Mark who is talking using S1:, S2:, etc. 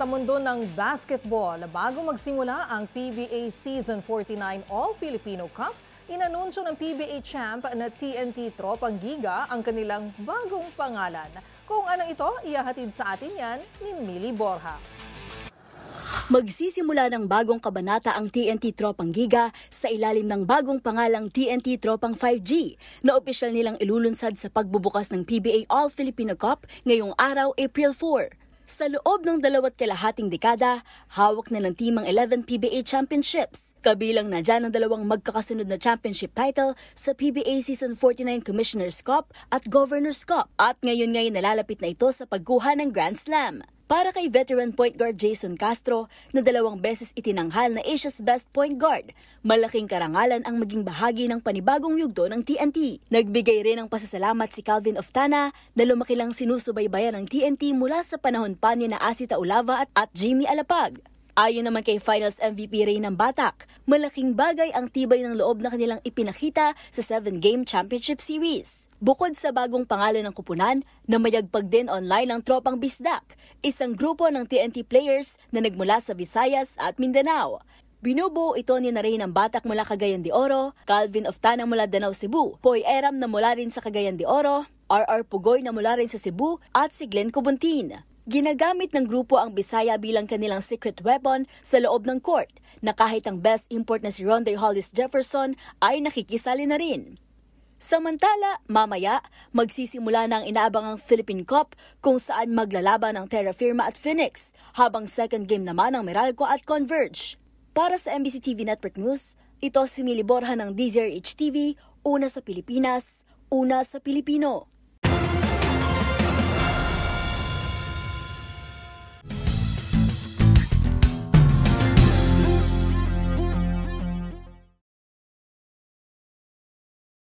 S1: mundo ng basketball, bago magsimula ang PBA Season 49 All-Filipino Cup, inanunsyo ng PBA champ na TNT Tropang Giga ang kanilang bagong pangalan. Kung anong ito, ihahatid sa atin yan ni Millie Borja.
S2: Magsisimula ng bagong kabanata ang TNT Tropang Giga sa ilalim ng bagong pangalang TNT Tropang 5G na opisyal nilang ilulunsad sa pagbubukas ng PBA All-Filipino Cup ngayong araw, April 4. Sa loob ng 2.5 dekada, hawak na ng team ang 11 PBA Championships. Kabilang na dyan ang dalawang magkakasunod na championship title sa PBA Season 49 Commissioner's Cup at Governor's Cup. At ngayon nalalapit na ito sa pagkuha ng Grand Slam. Para kay veteran point guard Jason Castro na 2 beses itinanghal na Asia's Best Point Guard, malaking karangalan ang maging bahagi ng panibagong yugto ng TNT. Nagbigay rin ng pasasalamat si Calvin Oftana na lumaki lang sinusubaybayan ng TNT mula sa panahon pa ni na Asi Taulava at Jimmy Alapag. Ayon naman kay Finals MVP Ray ng Batak, malaking bagay ang tibay ng loob na kanilang ipinakita sa 7-game championship series. Bukod sa bagong pangalan ng kupunan, namayagpag din online ang Tropang Bisdak, isang grupo ng TNT players na nagmula sa Visayas at Mindanao. Binubuo ito ni Ray ng Batak mula Cagayan de Oro, Calvin Oftana mula Danau Cebu, Poy Eram na mula rin sa Cagayan de Oro, RR Pugoy na mula rin sa Cebu at si Glenn Cubuntin. Ginagamit ng grupo ang Bisaya bilang kanilang secret weapon sa loob ng court na kahit ang best import na si Ronday Hollis Jefferson ay nakikisali na rin. Samantala, mamaya, magsisimula na ang inaabangang Philippine Cup kung saan maglalaban ang Terra Firma at Phoenix, habang second game naman ang Meralco at Converge. Para sa MBC TV Network News, ito si Millie Borja ng DZRH TV, una sa Pilipinas, una sa Pilipino.